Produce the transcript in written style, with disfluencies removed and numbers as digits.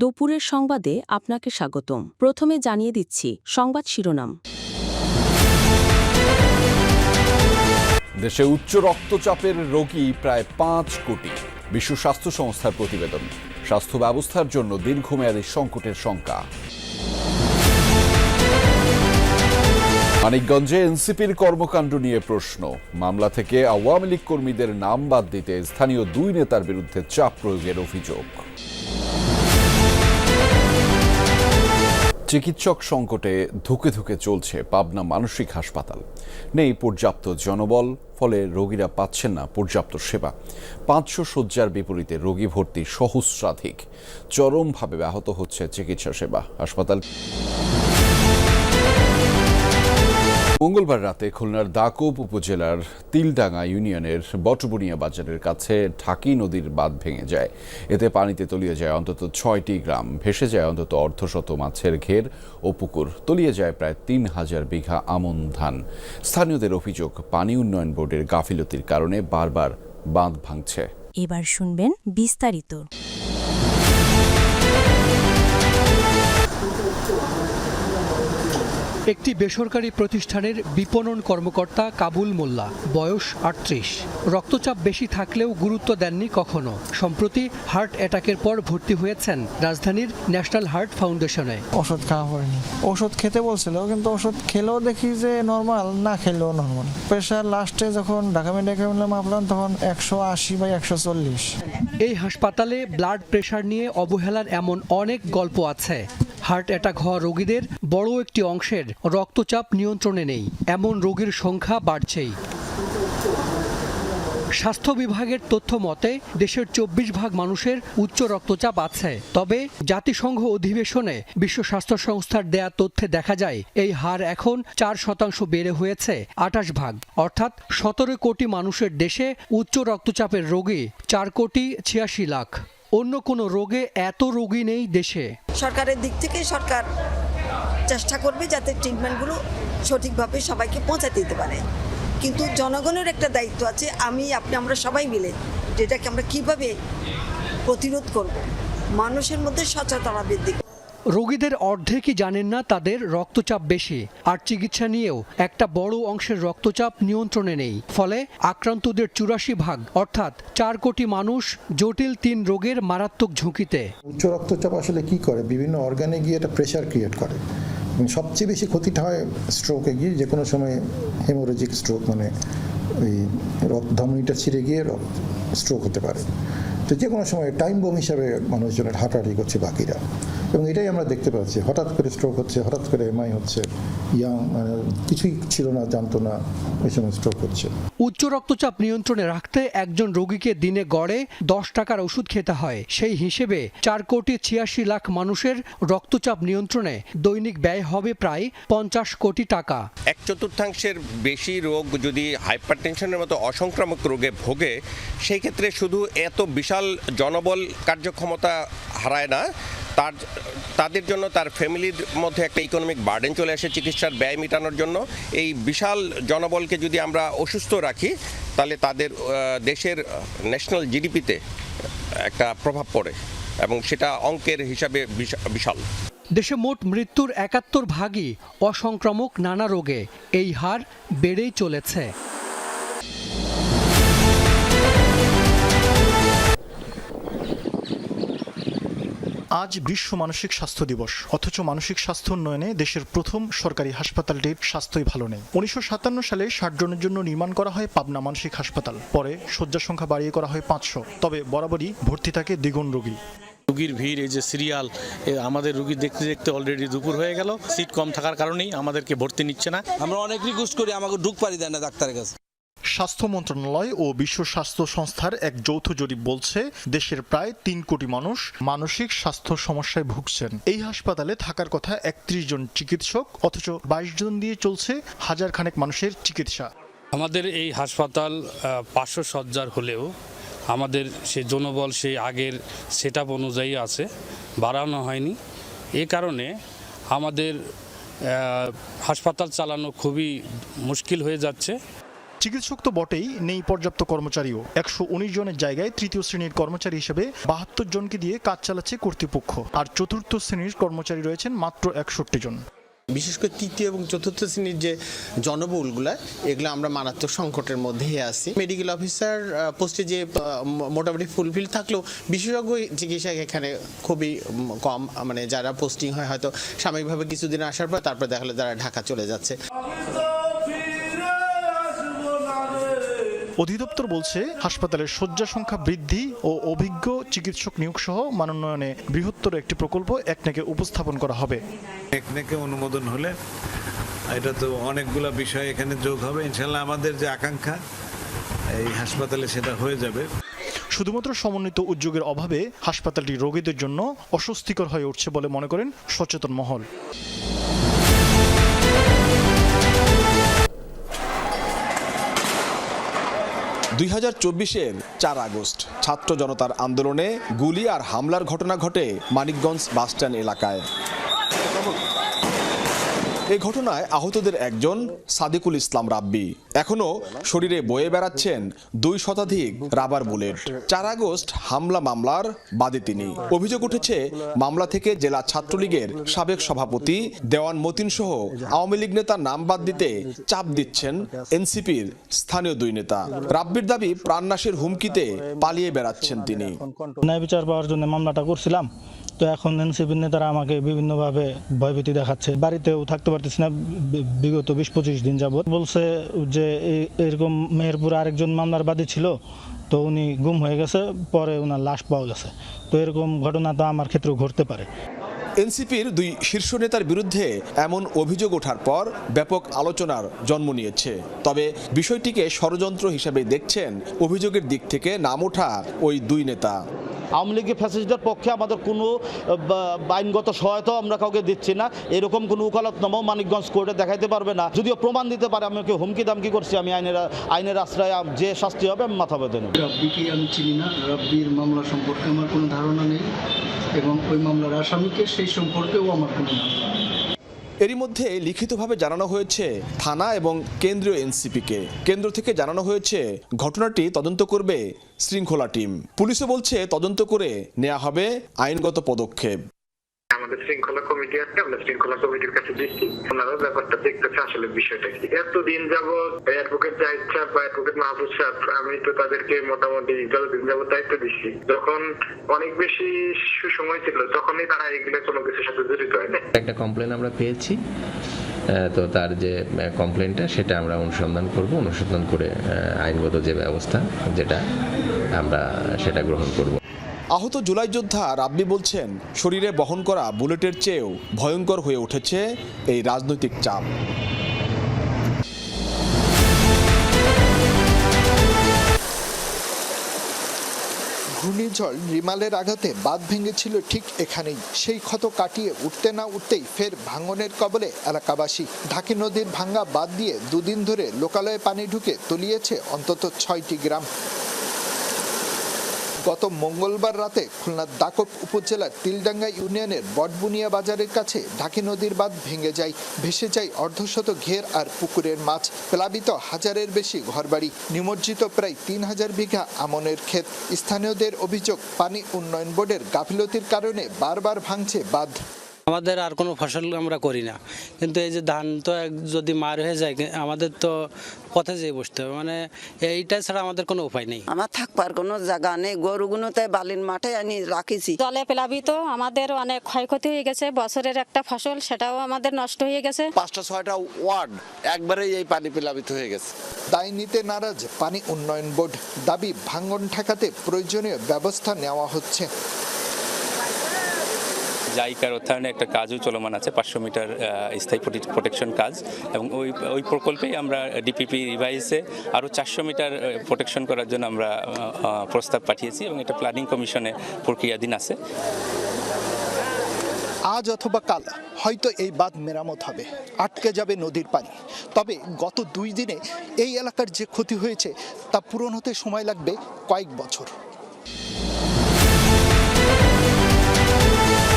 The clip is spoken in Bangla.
দুপুরের সংবাদে আপনাকে স্বাগতম। প্রথমে জানিয়ে দিচ্ছি সংবাদ শিরোনাম। দেশে উচ্চ রক্তচাপের রোগী প্রায় 5 কোটি। বিশ্ব স্বাস্থ্য সংস্থার প্রতিবেদন। স্বাস্থ্য ব্যবস্থার জন্য দীর্ঘমেয়াদী সংকটের শঙ্কা। মানিকগঞ্জে এনসিপির কর্মকাণ্ড নিয়ে প্রশ্ন। মামলা থেকে আওয়ামী লীগ কর্মীদের নাম বাদ দিতে স্থানীয় 2 নেতার বিরুদ্ধে চাপ প্রয়োগের অভিযোগ। চিকিৎসক সংকটে ধুকে ধুকে চলছে পাবনা মানসিক হাসপাতাল। নেই পর্যাপ্ত জনবল, ফলে রোগীরা পাচ্ছেন না পর্যাপ্ত সেবা। 500 শয্যার বিপরীতে রোগী ভর্তি সহস্রাধিক। চরমভাবে ব্যাহত হচ্ছে চিকিৎসা সেবা। হাসপাতাল। মঙ্গলবার রাতে খুলনার দাকুব উপজেলার তিলডাঙ্গা ইউনিয়নের বটবুনিয়া বাজারের কাছে ঢাকি নদীর বাঁধ ভেঙে যায়। এতে পানিতে তলিয়ে যায় অন্তত 6টি গ্রাম, ভেসে যায় অন্তত অর্ধশত মাছের ঘের ও পুকুর, তলিয়ে যায় প্রায় 3000 বিঘা আমন ধান। স্থানীয়দের অভিযোগ, পানি উন্নয়ন বোর্ডের গাফিলতির কারণে বারবার বাঁধ ভাঙছে। এবার শুনবেন বিস্তারিত। একটি বেসরকারি প্রতিষ্ঠানের বিপণন কর্মকর্তা কাবুল মোল্লা, বয়স 38। রক্তচাপ বেশি থাকলেও গুরুত্ব দেননি কখনো। সম্প্রতি হার্ট অ্যাটাকের পর ভর্তি হয়েছেন রাজধানীর ন্যাশনাল হার্ট ফাউন্ডেশনে। ওষুধ খাওয়া হয়নি, ওষুধ খেতে বলছিল, কিন্তু ওষুধ খেলেও দেখি যে নর্মাল, না খেলেও নর্মাল। প্রেশার লাস্টে যখন ঢাকা মেডিকেলে মাপলাম তখন 180/140। এই হাসপাতালে ব্লাড প্রেশার নিয়ে অবহেলার এমন অনেক গল্প আছে। হার্ট অ্যাটাক হওয়া রোগীদের বড় একটি অংশের রক্তচাপ নিয়ন্ত্রণে নেই। এমন রোগীর সংখ্যা বাড়ছেই। স্বাস্থ্য বিভাগের তথ্য মতে দেশের 24% মানুষের উচ্চ রক্তচাপ আছে। তবে জাতিসংঘ অধিবেশনে বিশ্ব স্বাস্থ্য সংস্থার দেয়া তথ্যে দেখা যায় এই হার এখন 4% বেড়ে হয়েছে 28%। অর্থাৎ 17 কোটি মানুষের দেশে উচ্চ রক্তচাপের রোগী 4,86,00,000। অন্য কোনো রোগে এত রোগী নেই দেশে। সরকারের দিক থেকে সরকার চেষ্টা করবে যাতে ট্রিটমেন্টগুলো সঠিকভাবে সবাইকে পৌঁছাতে দিতে পারে, কিন্তু জনগণের একটা দায়িত্ব আছে। আমরা সবাই মিলে যেটাকে আমরা কিভাবে প্রতিরোধ করব, মানুষের মধ্যে সচেতনতা বৃদ্ধি। রোগীদের অর্ধেকই জানেন না তাদের রক্তচাপ বেশি, আর চিকিৎসা নিয়েও একটা বড় অংশের রক্তচাপ নিয়ন্ত্রণে নেই। ফলে আক্রান্তদের 84% অর্থাৎ 4 কোটি মানুষ জটিল 3 রোগের মারাত্মক ঝুঁকিতে। উচ্চ রক্তচাপ আসলে কি করে, বিভিন্ন অর্গানে গিয়ে এটা প্রেশার ক্রিয়েট করে। সবচেয়ে বেশি ক্ষতিটা হয় স্ট্রোকে গিয়ে, যে কোনো সময় হেমোরেজিক স্ট্রোক, মানে ওই ধমনীটা ছিঁড়ে গিয়ে স্ট্রোক হতে পারে। তো যে কোনো সময় টাইম বোম হিসাবে মানুষজনের হাঁটাহাঁটি করছে বাকিরা, এবং এটাই আমরা দেখতে পাচ্ছি। হঠাৎ করে স্ট্রোক হচ্ছে, হঠাৎ করে এমআই হচ্ছে, মানে কিছুই ছিল না, জানতো না, ওই সময় স্ট্রোক হচ্ছে। উচ্চ রক্তচাপ নিয়ন্ত্রণে রাখতে একজন রোগীকে দিনে গড়ে 10 টাকার ওষুধ খেতে হয়। সেই হিসেবে 4,86,00,000 মানুষের রক্তচাপ নিয়ন্ত্রণে দৈনিক ব্যয় হবে প্রায় 50 কোটি টাকা। 1/4 বেশি রোগ যদি হাইপারটেনশনের মতো অসংক্রামক রোগে ভোগে, সেই ক্ষেত্রে শুধু এত বিশাল জনবল কার্যক্ষমতা হারায় না, তাদের জন্য তার ফ্যামিলির মধ্যে একটা ইকোনমিক বার্ডেন চলে আসে চিকিৎসার ব্যয় মেটানোর জন্য। এই বিশাল জনবলকে যদি আমরা অসুস্থ রাখি, তাহলে তাদের দেশের ন্যাশনাল জিডিপিতে একটা প্রভাব পড়ে, এবং সেটা অঙ্কের হিসাবে বিশাল। দেশে মোট মৃত্যুর 71%ই অসংক্রামক নানা রোগে। এই হার বেড়েই চলেছে। আজ বিশ্ব মানসিক স্বাস্থ্য দিবস, অথচ মানসিক স্বাস্থ্য উন্নয়নে দেশের প্রথম সরকারি হাসপাতালটির স্বাস্থ্যই ভালো নেই। 1957 সালে 60 জনের জন্য নির্মাণ করা হয় পাবনা মানসিক হাসপাতাল। পরে শয্যা সংখ্যা বাড়িয়ে করা হয় 500। তবে বরাবরই ভর্তি থাকে দ্বিগুণ রোগী। রুগীর ভিড়, এই যে সিরিয়াল, আমাদের রুগী দেখতে দেখতে অলরেডি দুপুর হয়ে গেল। সিট কম থাকার কারণেই আমাদেরকে ভর্তি নিচ্ছে না। আমরা অনেক রিকোয়েস্ট করি, আমাকে ঢুক পারি দেয় না ডাক্তারের কাছে। স্বাস্থ্য মন্ত্রণালয় ও বিশ্ব স্বাস্থ্য সংস্থার এক যৌথ জরিপ বলছে দেশের প্রায় 3 কোটি মানুষ মানসিক স্বাস্থ্য সমস্যায় ভুগছেন। এই হাসপাতালে থাকার কথা 31 জন চিকিৎসক, অথচ 22 জন দিয়ে চলছে হাজার খানেক মানুষের চিকিৎসা। আমাদের এই হাসপাতাল 500 শয্যার হলেও আমাদের সেই জনবল সেই আগের সেটআপ অনুযায়ী আছে, বাড়ানো হয়নি। এ কারণে আমাদের হাসপাতাল চালানো খুবই মুশকিল হয়ে যাচ্ছে। চিকিৎসক তো বটেই, নেই পর্যাপ্ত কর্মচারীও। 119 জনের জায়গায় তৃতীয় শ্রেণীর কর্মচারী হিসেবে 72 জনকে দিয়ে কাজ চালাচ্ছে কর্তৃপক্ষ, আর চতুর্থ শ্রেণীর কর্মচারী রয়েছেন মাত্র 61 জন। বিশেষ করে তৃতীয় এবং চতুর্থ শ্রেণীর যে জনবহুলগুলো, এগুলো আমরা মারাত্মক সংকটের মধ্যেই আছি। মেডিকেল অফিসার পোস্টে যে মোটামুটি ফুলফিল থাকলেও বিশেষজ্ঞ চিকিৎসা এখানে খুবই কম, মানে যারা পোস্টিং হয় হয়তো সাময়িকভাবে কিছুদিন আসার পর তারপর দেখালে তারা ঢাকা চলে যাচ্ছে। অধিদপ্তর বলছে হাসপাতালের শয্যা সংখ্যা বৃদ্ধি ও অভিজ্ঞ চিকিৎসক নিয়োগ সহ মানোন্নয়নে বৃহত্তর একটি প্রকল্প একনেকে উপস্থাপন করা হবে। একনেকে অনুমোদন হলে এটা তো অনেকগুলো বিষয় এখানে যোগ হবে। ইনশাল্লাহ আমাদের যে আকাঙ্ক্ষা এই হাসপাতালে সেটা হয়ে যাবে। শুধুমাত্র সমন্বিত উদ্যোগের অভাবে হাসপাতালটি রোগীদের জন্য অস্বস্তিকর হয়ে উঠছে বলে মনে করেন সচেতন মহল। 2024-এর 4 আগস্ট ছাত্র জনতার আন্দোলনে গুলি আর হামলার ঘটনা ঘটে মানিকগঞ্জ বাসস্ট্যান্ড এলাকায়। এই ঘটনায় আহতদের একজন সাদিকুল ইসলাম রাব্বি। এখনো শরীরে বয়ে বেড়াচ্ছেন 2 শতাধিক রাবার বুলেট। 4 আগস্ট হামলা মামলার বাদী তিনি। অভিযোগ উঠেছে মামলা থেকে জেলা ছাত্রলীগের সাবেক সভাপতি দেওয়ান মতিন সহ আওয়ামী লীগ নেতার নাম বাদ দিতে চাপ দিচ্ছেন এনসিপির স্থানীয় 2 নেতা। রাব্বির দাবি প্রাণনাশের হুমকিতে পালিয়ে বেড়াচ্ছেন তিনি। ন্যায় বিচার পাওয়ার জন্য মামলাটা করছিলাম, তো এখন এনসিপির নেতারা আমাকে বিভিন্নভাবে ভয়ভীতি দেখাচ্ছে। বাড়িতেও থাকতে পারতেছি না বিগত 20-25 দিন যাবত। বলছে যে এরকম মেহেরপুরে আরেকজন মামলার বাদী ছিল, তো উনি গুম হয়ে গেছে, পরে ওনার লাশ পাওয়া গেছে। তো এরকম ঘটনা তো আমার ক্ষেত্রেও ঘটতে পারে। এনসিপির 2 শীর্ষ নেতার বিরুদ্ধে এমন অভিযোগ ওঠার পর ব্যাপক আলোচনার জন্ম নিয়েছে। তবে বিষয়টিকে ষড়যন্ত্র হিসেবে দেখছেন অভিযোগের দিক থেকে নাম ওঠা ওই 2 নেতা। আওয়ামী লীগের ফ্যাসিস্টদের পক্ষে আমাদের কোনো আইনগত সহায়তাও আমরা কাউকে দিচ্ছি না। এরকম কোনো উকালতনামাও মানিকগঞ্জ কোর্টে দেখাইতে পারবে না। যদিও প্রমাণ দিতে পারে আমাকে হুমকি দামকি করছি, আমি আইনের আশ্রয়ে যে শাস্তি হবে আমি মাথা বেঁধে নেব। রাব্বিকে আমি চিনি না, রাব্বির মামলা সম্পর্কে আমার কোনো ধারণা নেই এবং ওই মামলার আসামিকে সেই সম্পর্কেও আমার কোনো ধারণা নেই। এরই মধ্যে লিখিতভাবে জানানো হয়েছে থানা এবং কেন্দ্রীয় এনসিপিকে। কেন্দ্র থেকে জানানো হয়েছে ঘটনাটি তদন্ত করবে শৃঙ্খলা টিম। পুলিশও বলছে তদন্ত করে নেওয়া হবে আইনগত পদক্ষেপ। আমাদের শৃঙ্খলা কমিটি আছে, আমরা শৃঙ্খলা কমিটির কাছে দিচ্ছি, ওনারা ব্যাপারটা দেখতেছে আসলে বিষয়টা কি। এতদিন যাবৎ অ্যাডভোকেট জাহিদ সাহেব বা অ্যাডভোকেট মাহফুজ সাহেব, আমি তো তাদেরকে মোটামুটি যতদিন যাবৎ দায়িত্ব দিচ্ছি, যখন অনেক বেশি সুসময় ছিল তখনই তারা এগুলো কোনো কিছুর সাথে জড়িত হয় না। একটা কমপ্লেন আমরা পেয়েছি, তো তার যে কমপ্লেনটা সেটা আমরা অনুসন্ধান করব, অনুসন্ধান করে আইনগত যে ব্যবস্থা যেটা আমরা সেটা গ্রহণ করব। আহত জুলাই যোদ্ধা রাব্বি বলছেন শরীরে বহন করা বুলেটের চেয়েও ভয়ঙ্কর হয়ে উঠেছে এই রাজনৈতিক চাপ। ঘূর্ণিঝড় রিমালের আঘাতে বাঁধ ভেঙেছিল ঠিক এখানেই। সেই ক্ষত কাটিয়ে উঠতে না উঠতেই ফের ভাঙনের কবলে এলাকাবাসী। ঢাকি নদীর ভাঙ্গা বাঁধ দিয়ে 2 দিন ধরে লোকালয়ে পানি ঢুকে তলিয়েছে অন্তত 6টি গ্রাম। গত মঙ্গলবার রাতে খুলনার দাকব উপজেলার তিলডাঙ্গা ইউনিয়নের বটবুনিয়া বাজারের কাছে ঢাকি নদীর বাঁধ ভেঙে যায়। ভেসে যায় অর্ধশত ঘের আর পুকুরের মাছ, প্লাবিত 1000-এর বেশি ঘরবাড়ি, নিমজ্জিত প্রায় 3000 বিঘা আমনের ক্ষেত। স্থানীয়দের অভিযোগ পানি উন্নয়ন বোর্ডের গাফিলতির কারণে বারবার ভাঙছে বাঁধ। আমাদের আর কোনো ফসল আমরা করি না, কিন্তু এই যে ধান তো যদি মার হয়ে যায় আমাদের তো পথে যেয়ে বসতে হবে, মানে এইটা ছাড়া আমাদের কোনো উপায় নেই। আমার থাকবার কোনো জায়গা নেই, গরুগুলো তাই বালির মাঠে আনি রাখিছি। জলে প্লাবিত আমাদের অনেক ক্ষয়ক্ষতি হয়ে গেছে, বছরের একটা ফসল সেটাও আমাদের নষ্ট হয়ে গেছে। 5টা-6টা ওয়ার্ড একবারেই এই পানি প্লাবিত হয়ে গেছে। দায় নিতে নারাজ পানি উন্নয়ন বোর্ড, দাবি ভাঙন ঠেকাতে প্রয়োজনীয় ব্যবস্থা নেওয়া হচ্ছে। জাইকার অর্থায়নে একটা কাজও চলমান আছে, 500 মিটার স্থায়ী প্রোটেকশন কাজ, এবং ওই প্রকল্পেই আমরা ডিপিপি রিভাইসে আরও 400 মিটার প্রোটেকশন করার জন্য আমরা প্রস্তাব পাঠিয়েছি এবং এটা প্ল্যানিং কমিশনে প্রক্রিয়াধীন আছে। আজ অথবা কাল হয়তো এই বাঁধ মেরামত হবে, আটকে যাবে নদীর পানি। তবে গত 2 দিনে এই এলাকার যে ক্ষতি হয়েছে তা পূরণ হতে সময় লাগবে কয়েক বছর।